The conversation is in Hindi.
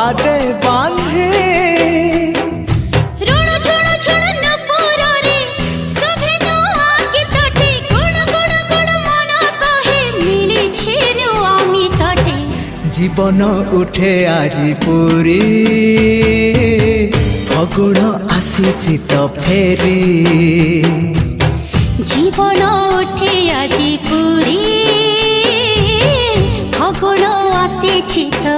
पादे बांधे जीवन उठे आजी पूरी फगुण आसी तो फेरी जीवन उठे आजी पूरी फगुण आसी तो